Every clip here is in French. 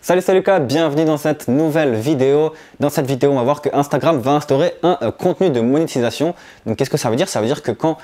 Salut, c'est Lucas, bienvenue dans cette nouvelle vidéo. Dans cette vidéo, on va voir que Instagram va instaurer un contenu de monétisation. Donc qu'est-ce que ça veut dire? Ça veut dire que quand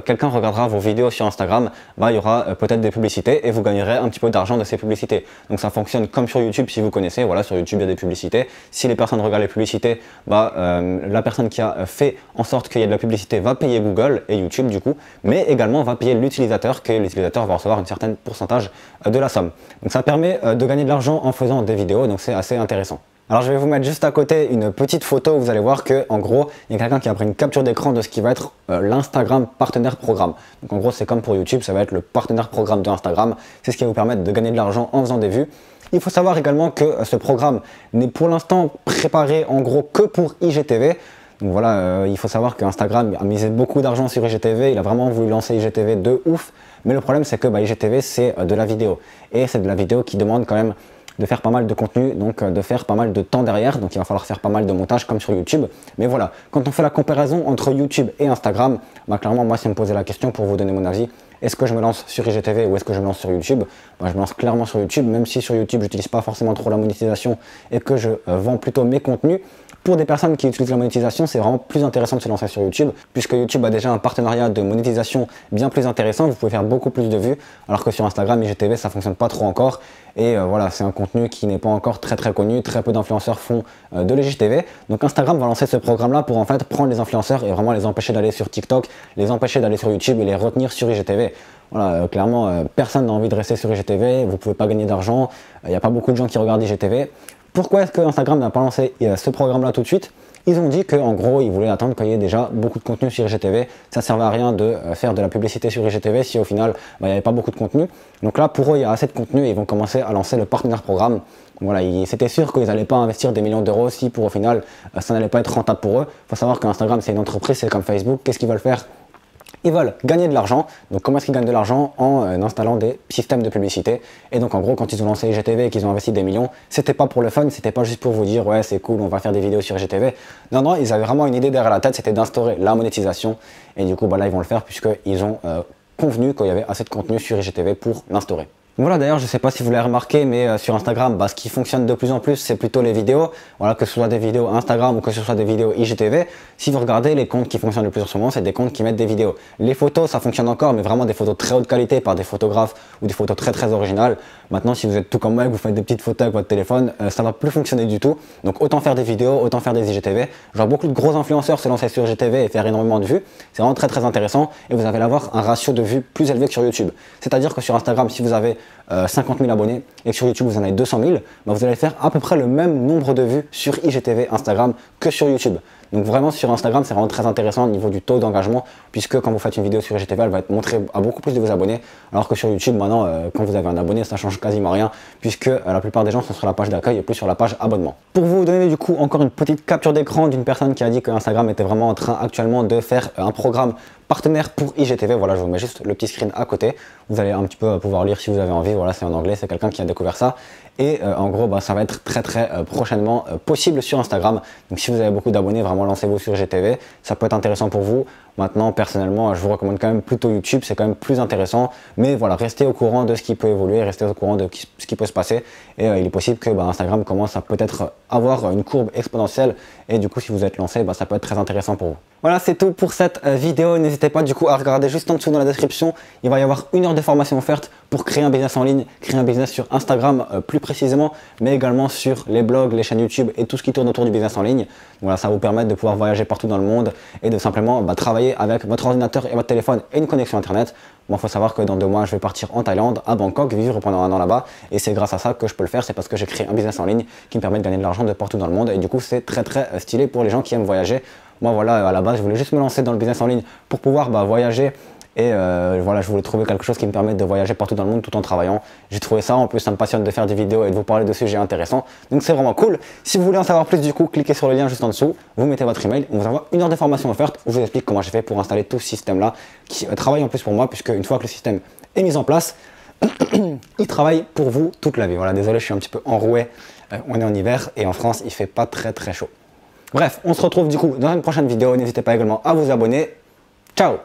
quelqu'un regardera vos vidéos sur Instagram, il y aura peut-être des publicités et vous gagnerez un petit peu d'argent de ces publicités. Donc ça fonctionne comme sur YouTube si vous connaissez. Voilà, sur YouTube il y a des publicités. Si les personnes regardent les publicités, la personne qui a fait en sorte qu'il y ait de la publicité va payer Google et YouTube du coup, mais également va payer l'utilisateur, que l'utilisateur va recevoir un certain pourcentage de la somme. Donc ça permet de gagner de l'argent en faisant des vidéos, donc c'est assez intéressant. Alors je vais vous mettre juste à côté une petite photo où vous allez voir que en gros il y a quelqu'un qui a pris une capture d'écran de ce qui va être l'Instagram partenaire programme. Donc en gros c'est comme pour YouTube, ça va être le partenaire programme de Instagram, c'est ce qui va vous permettre de gagner de l'argent en faisant des vues. Il faut savoir également que ce programme n'est pour l'instant préparé en gros que pour IGTV. Donc voilà, il faut savoir qu'Instagram a misé beaucoup d'argent sur IGTV, il a vraiment voulu lancer IGTV de ouf, mais le problème c'est que IGTV c'est de la vidéo, et c'est de la vidéo qui demande quand même de faire pas mal de contenu, donc de faire pas mal de temps derrière, donc il va falloir faire pas mal de montage comme sur YouTube. Mais voilà, quand on fait la comparaison entre YouTube et Instagram, clairement moi si on me posait la question pour vous donner mon avis, est-ce que je me lance sur IGTV ou est-ce que je me lance sur YouTube? Je me lance clairement sur YouTube, même si sur YouTube j'utilise pas forcément trop la monétisation et que je vends plutôt mes contenus. Pour des personnes qui utilisent la monétisation, c'est vraiment plus intéressant de se lancer sur YouTube, puisque YouTube a déjà un partenariat de monétisation bien plus intéressant, vous pouvez faire beaucoup plus de vues, alors que sur Instagram, IGTV, ça fonctionne pas trop encore. Et voilà, c'est un contenu qui n'est pas encore très connu, très peu d'influenceurs font de l'IGTV. Donc Instagram va lancer ce programme-là pour en fait prendre les influenceurs et vraiment les empêcher d'aller sur TikTok, les empêcher d'aller sur YouTube et les retenir sur IGTV. Voilà, clairement, personne n'a envie de rester sur IGTV, vous pouvez pas gagner d'argent, il n'y a pas beaucoup de gens qui regardent IGTV. Pourquoi est-ce que Instagram n'a pas lancé ce programme-là tout de suite? Ils ont dit qu'en gros, ils voulaient attendre qu'il y ait déjà beaucoup de contenu sur IGTV. Ça ne servait à rien de faire de la publicité sur IGTV si au final, il n'y avait pas beaucoup de contenu. Donc là, pour eux, il y a assez de contenu et ils vont commencer à lancer le partenaire programme. Voilà, c'était sûr qu'ils n'allaient pas investir des millions d'euros si pour au final, ça n'allait pas être rentable pour eux. Il faut savoir qu'Instagram, c'est une entreprise, c'est comme Facebook. Qu'est-ce qu'ils veulent faire? Ils veulent gagner de l'argent. Donc comment est-ce qu'ils gagnent de l'argent? En installant des systèmes de publicité. Et donc en gros quand ils ont lancé IGTV et qu'ils ont investi des millions, c'était pas pour le fun, c'était pas juste pour vous dire ouais c'est cool on va faire des vidéos sur IGTV. Non, ils avaient vraiment une idée derrière la tête, c'était d'instaurer la monétisation. Et du coup là ils vont le faire puisqu'ils ont convenu qu'il y avait assez de contenu sur IGTV pour l'instaurer. Voilà, d'ailleurs, je ne sais pas si vous l'avez remarqué, mais sur Instagram, ce qui fonctionne de plus en plus, c'est plutôt les vidéos. Voilà, que ce soit des vidéos Instagram ou que ce soit des vidéos IGTV. Si vous regardez, les comptes qui fonctionnent le plus en ce moment, c'est des comptes qui mettent des vidéos. Les photos, ça fonctionne encore, mais vraiment des photos très haute qualité par des photographes ou des photos très originales. Maintenant, si vous êtes tout comme moi, que vous faites des petites photos avec votre téléphone, ça ne va plus fonctionner du tout. Donc autant faire des vidéos, autant faire des IGTV. Genre beaucoup de gros influenceurs se lancer sur IGTV et faire énormément de vues. C'est vraiment très intéressant et vous allez avoir un ratio de vues plus élevé que sur YouTube. C'est-à-dire que sur Instagram, si vous avez 50 000 abonnés et que sur YouTube vous en avez 200 000, vous allez faire à peu près le même nombre de vues sur IGTV, Instagram que sur YouTube. Donc vraiment sur Instagram c'est vraiment très intéressant au niveau du taux d'engagement, puisque quand vous faites une vidéo sur IGTV elle va être montrée à beaucoup plus de vos abonnés, alors que sur YouTube maintenant quand vous avez un abonné ça change quasiment rien, puisque la plupart des gens sont sur la page d'accueil et plus sur la page abonnement. Pour vous donner du coup encore une petite capture d'écran d'une personne qui a dit que Instagram était vraiment en train actuellement de faire un programme partenaire pour IGTV, voilà je vous mets juste le petit screen à côté, vous allez un petit peu pouvoir lire si vous avez envie, voilà c'est en anglais, c'est quelqu'un qui a découvert ça. Et en gros, ça va être très prochainement possible sur Instagram. Donc si vous avez beaucoup d'abonnés, vraiment lancez-vous sur IGTV. Ça peut être intéressant pour vous. Maintenant, personnellement, je vous recommande quand même plutôt YouTube. C'est quand même plus intéressant. Mais voilà, restez au courant de ce qui peut évoluer, restez au courant de ce qui peut se passer. Et il est possible que Instagram commence à peut-être avoir une courbe exponentielle. Et du coup, si vous êtes lancé, ça peut être très intéressant pour vous. Voilà, c'est tout pour cette vidéo. N'hésitez pas du coup à regarder juste en dessous dans la description. Il va y avoir 1 heure de formation offerte pour créer un business en ligne, créer un business sur Instagram plus précisément, mais également sur les blogs, les chaînes YouTube et tout ce qui tourne autour du business en ligne. Voilà, ça va vous permettre de pouvoir voyager partout dans le monde et de simplement travailler avec votre ordinateur et votre téléphone et une connexion internet. Moi, il faut savoir que dans 2 mois, je vais partir en Thaïlande, à Bangkok, vivre pendant 1 an là-bas. Et c'est grâce à ça que je peux le faire. C'est parce que j'ai créé un business en ligne qui me permet de gagner de l'argent de partout dans le monde. Et du coup, c'est très stylé pour les gens qui aiment voyager. Moi, voilà, à la base, je voulais juste me lancer dans le business en ligne pour pouvoir voyager. Et voilà, je voulais trouver quelque chose qui me permette de voyager partout dans le monde tout en travaillant. J'ai trouvé ça, en plus ça me passionne de faire des vidéos et de vous parler de sujets intéressants. Donc c'est vraiment cool. Si vous voulez en savoir plus du coup, cliquez sur le lien juste en dessous, vous mettez votre email, on vous envoie 1 heure de formation offerte où je vous explique comment j'ai fait pour installer tout ce système-là qui travaille en plus pour moi, puisque une fois que le système est mis en place, il travaille pour vous toute la vie. Voilà, désolé, je suis un petit peu enroué, on est en hiver et en France il fait pas très chaud. Bref, on se retrouve du coup dans une prochaine vidéo, n'hésitez pas également à vous abonner. Ciao!